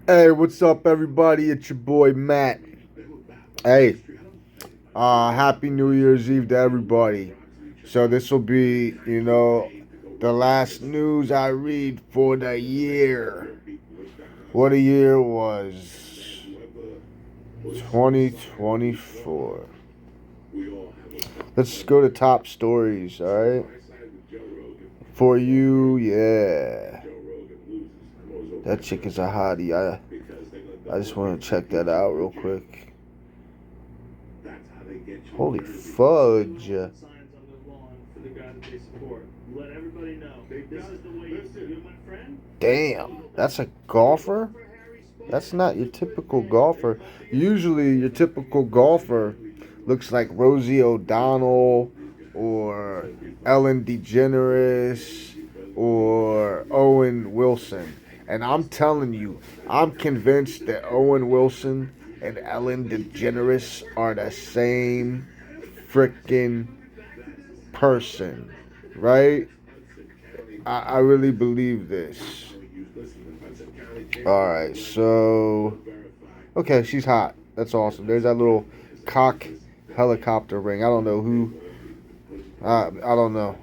Hey, what's up, everybody? It's your boy Matt. Hey, happy New Year's Eve to everybody. So this will be, the last news I read for the year. What a year was 2024. Let's go to top stories, all right? For you, yeah. That chick is a hottie. I just want to check that out real quick. Holy fudge. Damn, that's a golfer? That's not your typical golfer. Usually, your typical golfer looks like Rosie O'Donnell or Ellen DeGeneres or Owen Wilson. And I'm telling you, I'm convinced that Owen Wilson and Ellen DeGeneres are the same freaking person, right? I really believe this. All right, so okay, she's hot. That's awesome. There's that little cock helicopter ring. I don't know who. I don't know.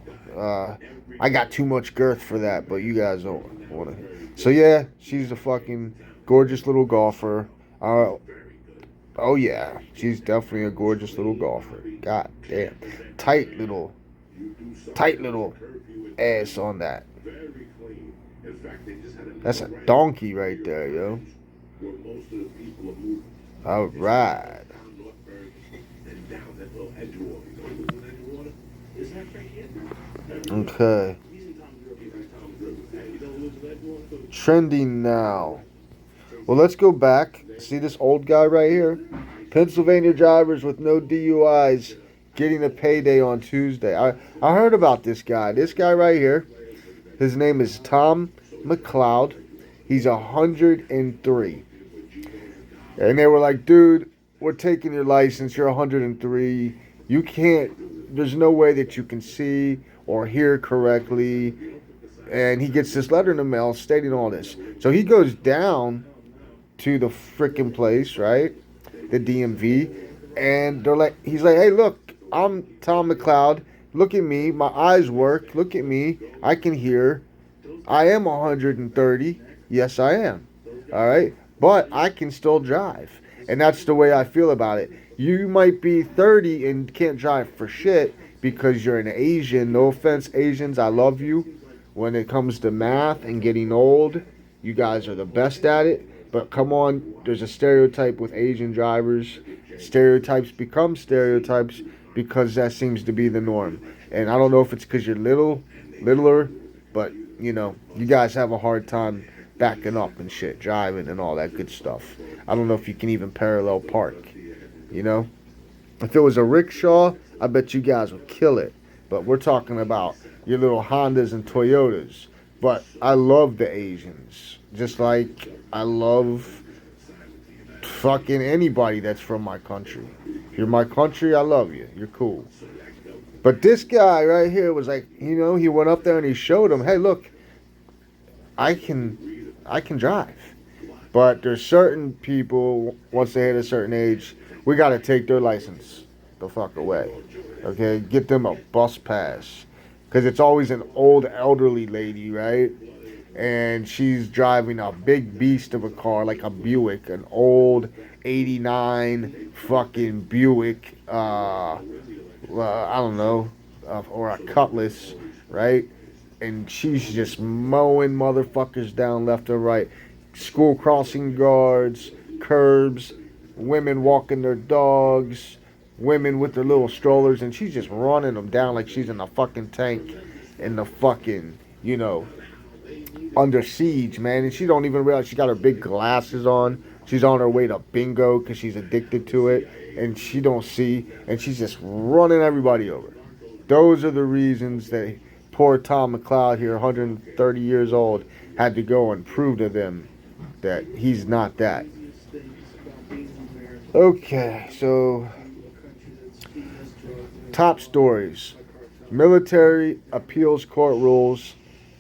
I got too much girth for that, but you guys don't want to. So yeah, she's a fucking gorgeous little golfer. Oh yeah, she's definitely a gorgeous little golfer. God damn, tight little ass on that. That's a donkey right there, yo. All right. Okay. Trending now. Well, let's go back. See this old guy right here? Pennsylvania drivers with no DUIs getting a payday on Tuesday. I heard about this guy. This guy right here. His name is Tom McLeod. He's 103. And they were like, dude, we're taking your license. You're 103. You can't, there's no way that you can see or hear correctly. And he gets this letter in the mail stating all this. So he goes down to the freaking place, right? The DMV. And he's like, hey, look, I'm Tom McLeod. Look at me. My eyes work. Look at me. I can hear. I am 130. Yes, I am. All right. But I can still drive. And that's the way I feel about it. You might be 30 and can't drive for shit because you're an Asian. No offense, Asians. I love you. When it comes to math and getting old, you guys are the best at it. But come on, there's a stereotype with Asian drivers. Stereotypes become stereotypes because that seems to be the norm. And I don't know if it's because you're littler, but you guys have a hard time backing up and shit, driving and all that good stuff. I don't know if you can even parallel park. If it was a rickshaw, I bet you guys would kill it. But we're talking about your little Hondas and Toyotas. But I love the Asians, just like I love fucking anybody that's from my country. If you're my country, I love you. You're cool. But this guy right here was like, he went up there and he showed him, hey, look, I can drive. But there's certain people, once they hit a certain age, we got to take their license the fuck away. Okay? Get them a bus pass. Because it's always an old elderly lady, right? And she's driving a big beast of a car, like a Buick, an old 89 fucking Buick, I don't know, or a Cutlass, right? And she's just mowing motherfuckers down left and right. School crossing guards, curbs, women walking their dogs, women with their little strollers, and she's just running them down like she's in a fucking tank in the fucking, under siege, man. And she don't even realize she got her big glasses on. She's on her way to bingo because she's addicted to it, and she don't see, and she's just running everybody over. Those are the reasons that poor Tom McLeod here, 130 years old, had to go and prove to them that he's not that. Okay, so top stories. Military appeals court rules.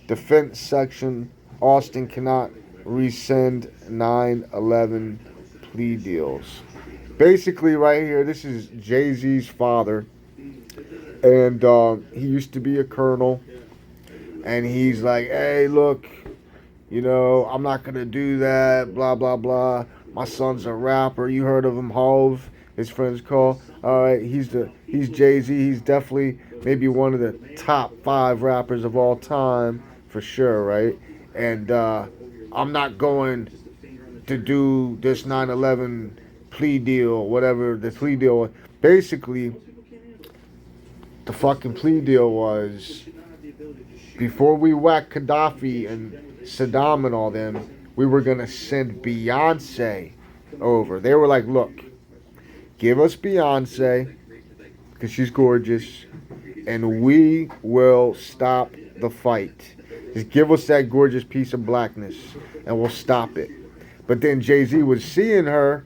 Defense section. Austin cannot rescind 9/11 plea deals. Basically, right here, this is Jay-Z's father, and he used to be a colonel, and he's like, "Hey, look, I'm not gonna do that. Blah blah blah. My son's a rapper. You heard of him, Hove? His friends call. All right, he's Jay-Z. He's definitely maybe one of the top 5 rappers of all time for sure, right? And I'm not going to do this 9/11 plea deal, whatever the plea deal was. Basically, the fucking plea deal was before we whacked Gaddafi and Saddam and all them, we were gonna send Beyonce over. They were like, look, give us Beyonce, because she's gorgeous, and we will stop the fight. Just give us that gorgeous piece of blackness, and we'll stop it. But then Jay-Z was seeing her,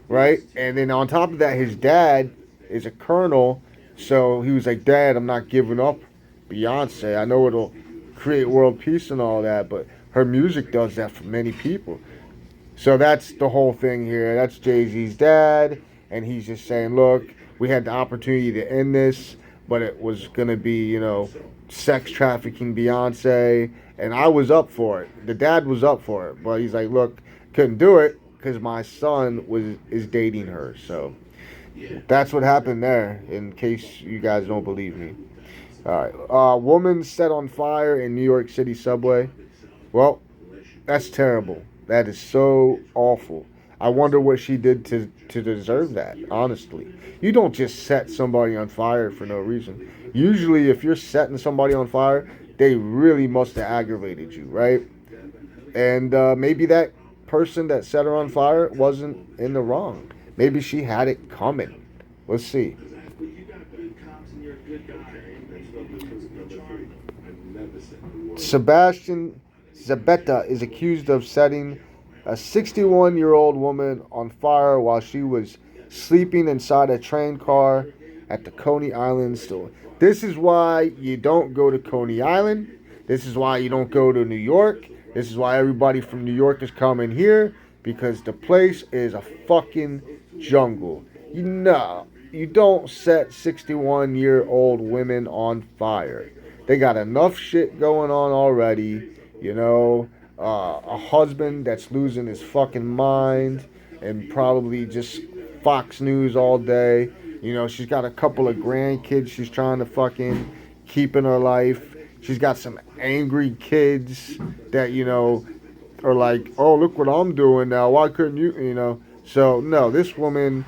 right? And then on top of that, his dad is a colonel, so he was like, Dad, I'm not giving up Beyonce. I know it'll create world peace and all that, but her music does that for many people. So that's the whole thing here. That's Jay-Z's dad, and he's just saying, look, we had the opportunity to end this, but it was going to be, sex trafficking Beyonce, and I was up for it. The dad was up for it, but he's like, look, couldn't do it because my son is dating her. So that's what happened there, in case you guys don't believe me. All right. Woman set on fire in New York City subway. Well, that's terrible. That is so awful. I wonder what she did to deserve that, honestly. You don't just set somebody on fire for no reason. Usually, if you're setting somebody on fire, they really must have aggravated you, right? And maybe that person that set her on fire wasn't in the wrong. Maybe she had it coming. Let's see. Sebastian Zabetta is accused of setting a 61-year-old woman on fire while she was sleeping inside a train car at the Coney Island store. This is why you don't go to Coney Island. This is why you don't go to New York. This is why everybody from New York is coming here, because the place is a fucking jungle. You don't set 61-year-old women on fire. They got enough shit going on already, a husband that's losing his fucking mind and probably just Fox News all day. She's got a couple of grandkids she's trying to fucking keep in her life. She's got some angry kids that, are like, oh, look what I'm doing now. Why couldn't you, So, no, this woman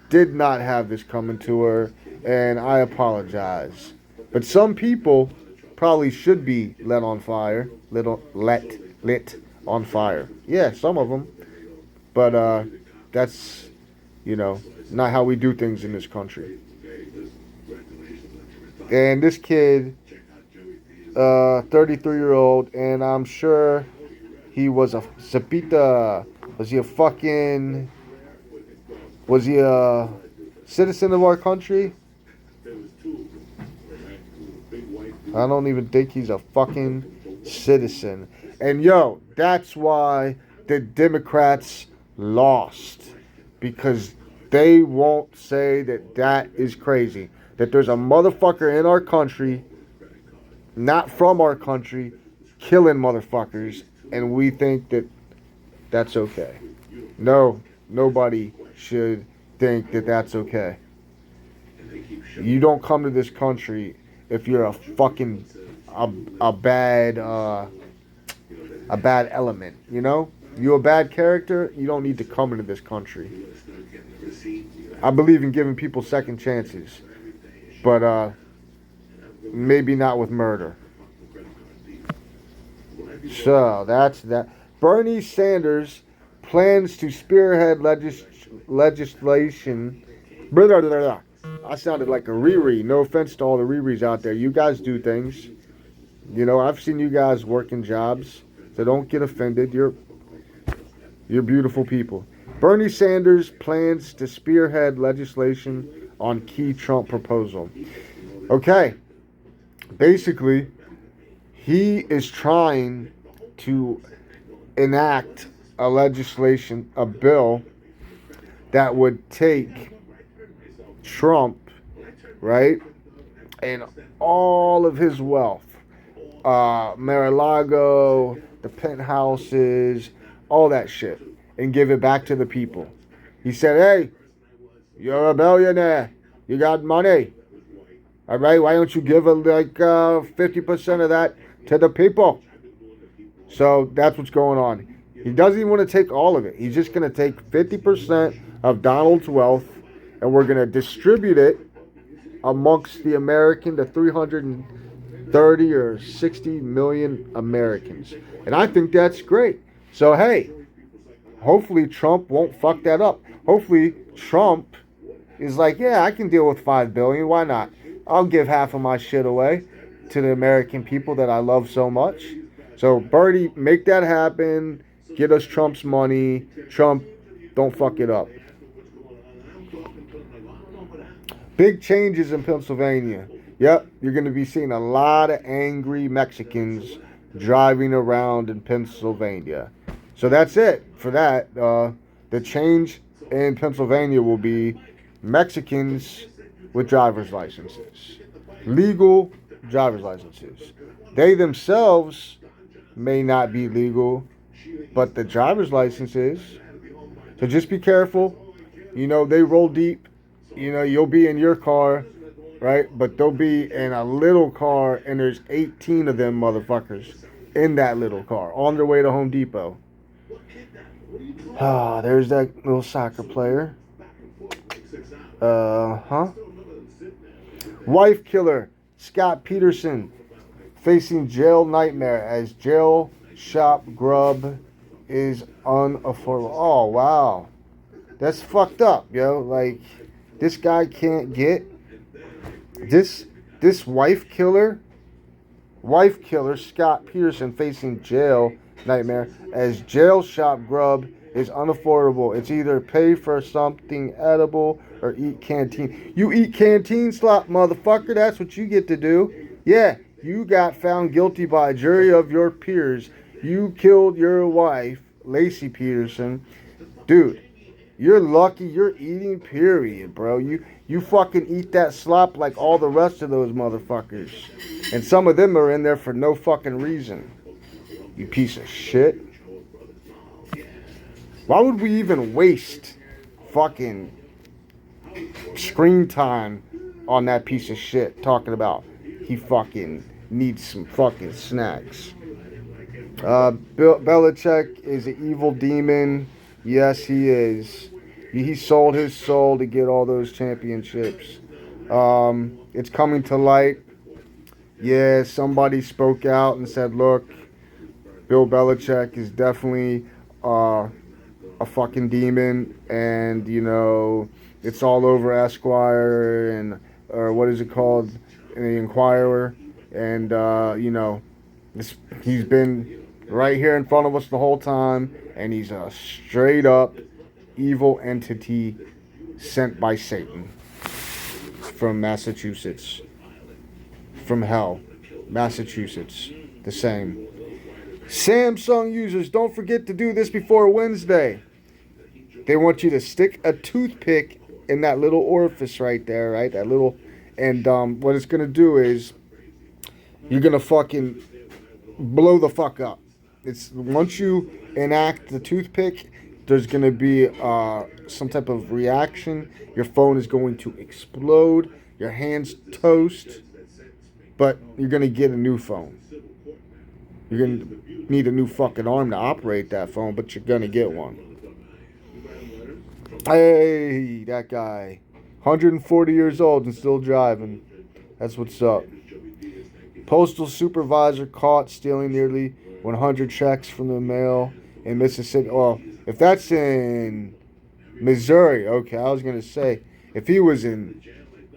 did not have this coming to her, and I apologize. But some people probably should be lit on fire. Lit on fire. Yeah, some of them. But that's, not how we do things in this country. And this kid, 33-year-old, and I'm sure he was a Zapita. Was he a citizen of our country? I don't even think he's a fucking citizen. And that's why the Democrats lost. Because they won't say that is crazy. That there's a motherfucker in our country, not from our country, killing motherfuckers, and we think that that's okay. No, nobody should think that that's okay. You don't come to this country if you're a fucking a bad element, You're a bad character, you don't need to come into this country. I believe in giving people second chances, but maybe not with murder. So that's that. Bernie Sanders plans to spearhead legislation. Blah, blah, blah, blah. I sounded like a Riri. No offense to all the Riris out there. You guys do things. I've seen you guys working jobs, so don't get offended. You're beautiful people. Bernie Sanders plans to spearhead legislation on key Trump proposal. Okay. Basically, he is trying to enact a bill that would take Trump, right, and all of his wealth, Mar-a-Lago, the penthouses, all that shit, and give it back to the people. He said, hey, you're a billionaire. You got money. All right, why don't you give 50% of that to the people? So that's what's going on. He doesn't even want to take all of it. He's just going to take 50% of Donald's wealth, and we're going to distribute it amongst the 330 or 60 million Americans. And I think that's great. So, hey, hopefully Trump won't fuck that up. Hopefully Trump is like, yeah, I can deal with $5 billion. Why not? I'll give half of my shit away to the American people that I love so much. So, Bertie, make that happen. Get us Trump's money. Trump, don't fuck it up. Big changes in Pennsylvania. Yep, you're going to be seeing a lot of angry Mexicans driving around in Pennsylvania. So that's it for that. The change in Pennsylvania will be Mexicans with driver's licenses. Legal driver's licenses. They themselves may not be legal, but the driver's license is. So just be careful. You know, they roll deep. You know, you'll be in your car, right? But they'll be in a little car, and there's 18 of them motherfuckers in that little car on their way to Home Depot. Ah, there's that little soccer player. Wife killer Scott Peterson facing jail nightmare as jail shop grub is unaffordable. Oh, wow. That's fucked up, yo. Like, this guy can't get this wife killer Scott Peterson facing jail nightmare as jail shop grub is unaffordable. It's either pay for something edible or eat canteen. You eat canteen slop, motherfucker. That's what you get to do. Yeah, you got found guilty by a jury of your peers. You killed your wife, Lacey Peterson. Dude, you're lucky you're eating, period, bro. You fucking eat that slop like all the rest of those motherfuckers. And some of them are in there for no fucking reason. You piece of shit. Why would we even waste fucking screen time on that piece of shit talking about he fucking needs some fucking snacks? Belichick is an evil demon. Yes, he is. He sold his soul to get all those championships. It's coming to light. Yeah, somebody spoke out and said, look, Bill Belichick is definitely a fucking demon, and, you know, it's all over Esquire, and, or what is it called, the Inquirer, and, you know, he's been right here in front of us the whole time, and he's a straight up evil entity sent by Satan from Massachusetts, from hell, Massachusetts, the same. Samsung users, don't forget to do this before Wednesday. They want you to stick a toothpick in that little orifice right there, right? That little, and what it's going to do is you're going to fucking blow the fuck up. It's once you enact the toothpick, there's going to be some type of reaction. Your phone is going to explode. Your hands toast. But you're going to get a new phone. You're going to need a new fucking arm to operate that phone, but you're going to get one. Hey, that guy. 140 years old and still driving. That's what's up. Postal supervisor caught stealing nearly 100 checks from the mail in Mississippi. Well, if that's in Missouri, okay, I was going to say, if he was in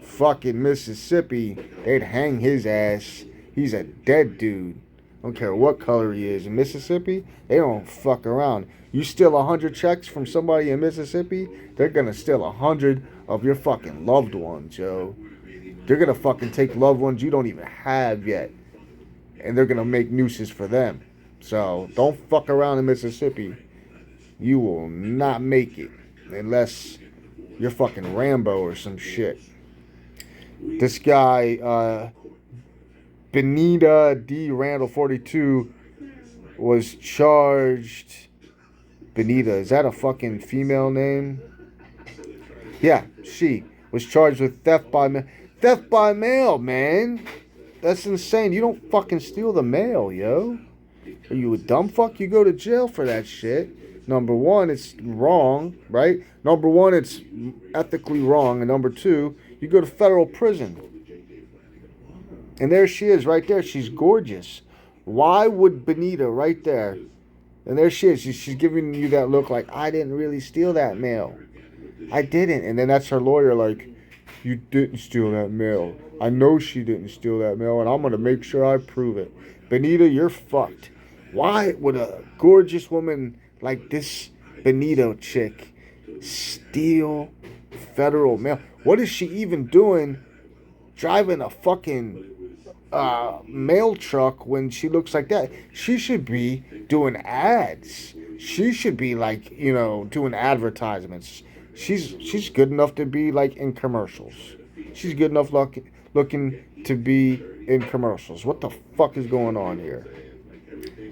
fucking Mississippi, they'd hang his ass. He's a dead dude. I don't care what color he is. In Mississippi, they don't fuck around. You steal 100 checks from somebody in Mississippi, they're going to steal 100 of your fucking loved ones, yo. They're going to fucking take loved ones you don't even have yet, and they're going to make nooses for them. So don't fuck around in Mississippi. You will not make it unless you're fucking Rambo or some shit. This guy, Benita D. Randall, 42, was charged. Benita, is that a fucking female name? Yeah, she was charged with theft by mail. Theft by mail, man. That's insane. You don't fucking steal the mail, yo. Are you a dumb fuck? You go to jail for that shit. Number one, it's wrong, right? Number one, it's ethically wrong. And number two, you go to federal prison. And there she is, right there. She's gorgeous. Why would Benita, right there, and there she is. She's giving you that look like, I didn't really steal that mail. I didn't. And then that's her lawyer like, you didn't steal that mail. I know she didn't steal that mail, and I'm going to make sure I prove it. Benita, you're fucked. Why would a gorgeous woman like this Benita chick steal federal mail? What is she even doing driving a fucking mail truck when she looks like that? She should be doing ads. She should be like, doing advertisements. She's good enough to be like in commercials. She's good enough looking to be in commercials. What the fuck is going on here?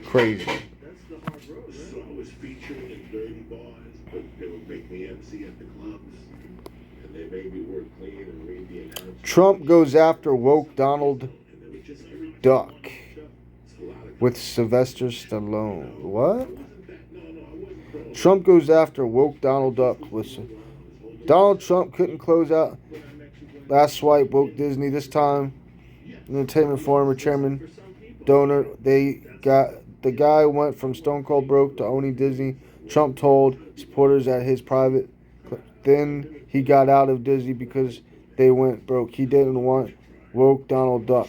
Crazy. Trump goes after woke Donald Duck with Sylvester Stallone. What? Trump goes after woke Donald Duck with Donald Trump couldn't close out last swipe woke Disney. This time, entertainment former chairman donor. The guy went from stone cold broke to owning Disney. Trump told supporters at his private. Then he got out of Disney because they went broke. He didn't want woke Donald Duck.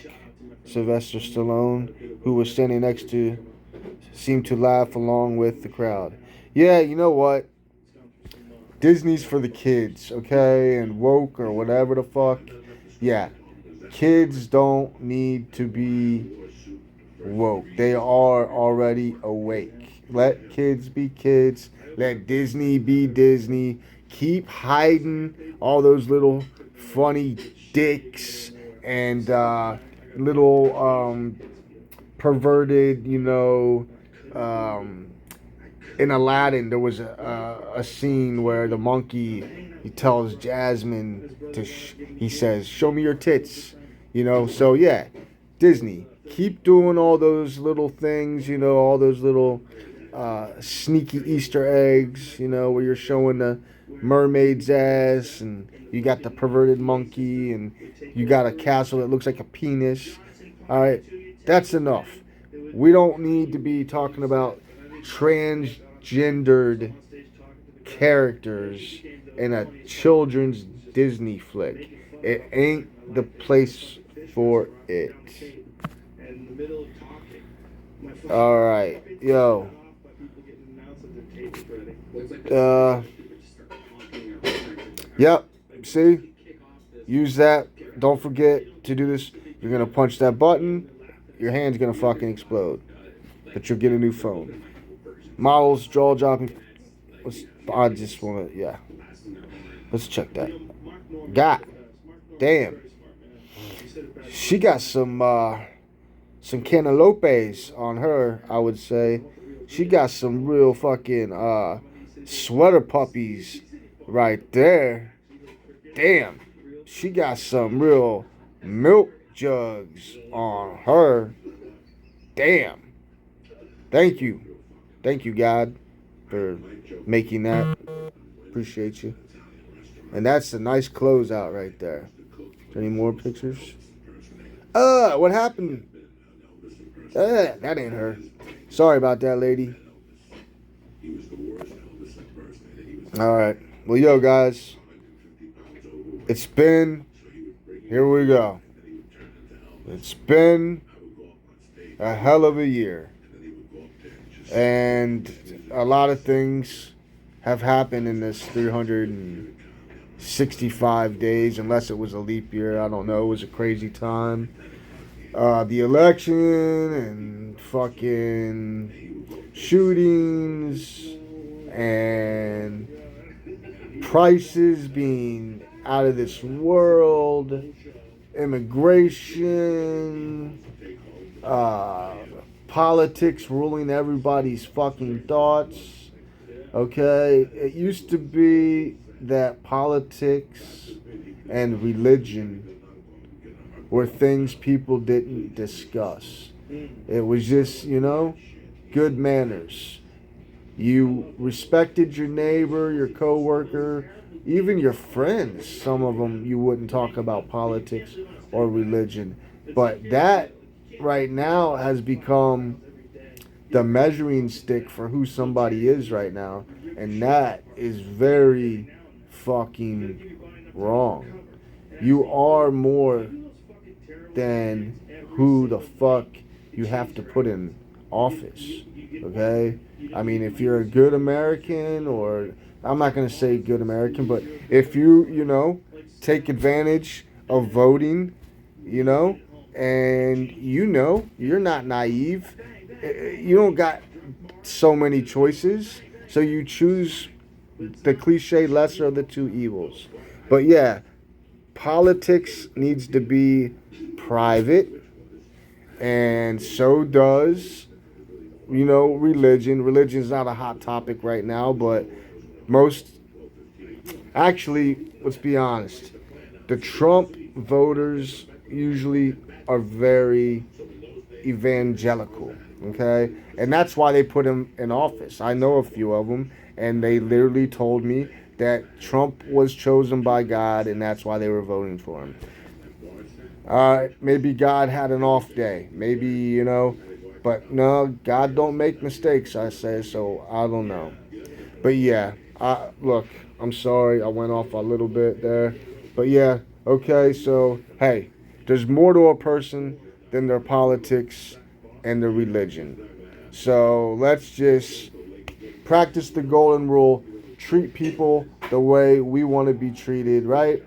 Sylvester Stallone, who was standing next to, seemed to laugh along with the crowd. Yeah, you know what? Disney's for the kids, okay? And woke or whatever the fuck. Yeah. Kids don't need to be woke. They are already awake. Let kids be kids. Let Disney be Disney. Keep hiding all those little funny dicks and little perverted, in Aladdin, there was a scene where the monkey, he tells Jasmine he says, "Show me your tits," So yeah, Disney, keep doing all those little things, all those little sneaky Easter eggs, where you're showing the mermaid's ass, and you got the perverted monkey, and you got a castle that looks like a penis. All right, that's enough. We don't need to be talking about transgendered characters in a children's Disney flick. It ain't the place for it. Alright, yo. Yep, see? Use that. Don't forget to do this. You're going to punch that button. Your hand's going to fucking explode. But you'll get a new phone. Models, jaw dropping. I just want to, yeah. Let's check that. God damn. She got some cantaloupes on her, I would say. She got some real fucking sweater puppies right there. Damn. She got some real milk jugs on her. Damn. Thank you. Thank you, God, for making that. Appreciate you. And that's a nice closeout right there. Is there any more pictures? What happened? That ain't her. Sorry about that, lady. Alright. Well, yo, guys. It's been... Here we go. It's been a hell of a year. And a lot of things have happened in this 365 days, unless it was a leap year. I don't know. It was a crazy time. the election and fucking shootings and prices being out of this world, immigration, uh, politics ruling everybody's fucking thoughts. Okay, it used to be that politics and religion were things people didn't discuss. It was just, good manners. You respected your neighbor, your coworker, even your friends. Some of them you wouldn't talk about politics or religion. But that right now has become the measuring stick for who somebody is right now. And that is very fucking wrong. You are more than who the fuck you have to put in office. Okay? I mean, if you're a good American, or I'm not going to say good American, but if take advantage of voting, you know, and you're not naive, you don't got so many choices, so you choose the cliche lesser of the two evils. But yeah, politics needs to be private, and so does religion. Religion's not a hot topic right now, but most actually, let's be honest, the Trump voters usually are very evangelical, okay? And that's why they put him in office. I know a few of them, and they literally told me that Trump was chosen by God, and that's why they were voting for him. Maybe God had an off day. Maybe, but no, God don't make mistakes, I say, so I don't know. But yeah, look, I'm sorry I went off a little bit there. But yeah, okay, so hey, there's more to a person than their politics and their religion. So let's just practice the golden rule, treat people the way we want to be treated, right?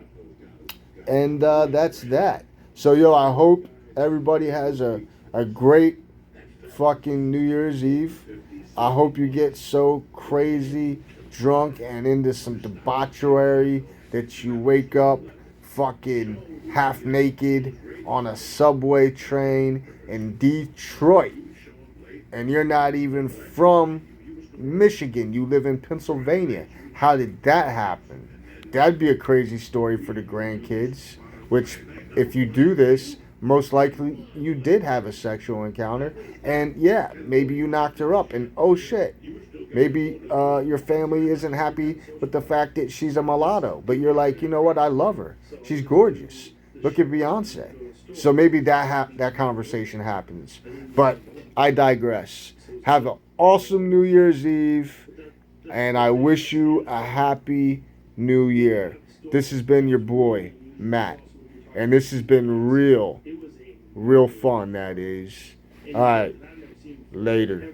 And that's that. So, yo, I hope everybody has a great fucking New Year's Eve. I hope you get so crazy drunk and into some debauchery that you wake up fucking half naked on a subway train in Detroit. And you're not even from Michigan. You live in Pennsylvania. How did that happen? That'd be a crazy story for the grandkids. Which, if you do this, most likely you did have a sexual encounter. And yeah, maybe you knocked her up. And oh shit, maybe your family isn't happy with the fact that she's a mulatto. But you're like, you know what? I love her. She's gorgeous. Look at Beyonce. So maybe that conversation happens. But I digress. Have an awesome New Year's Eve, and I wish you a happy New Year. This has been your boy, Matt, and this has been real fun, that is. All right, later.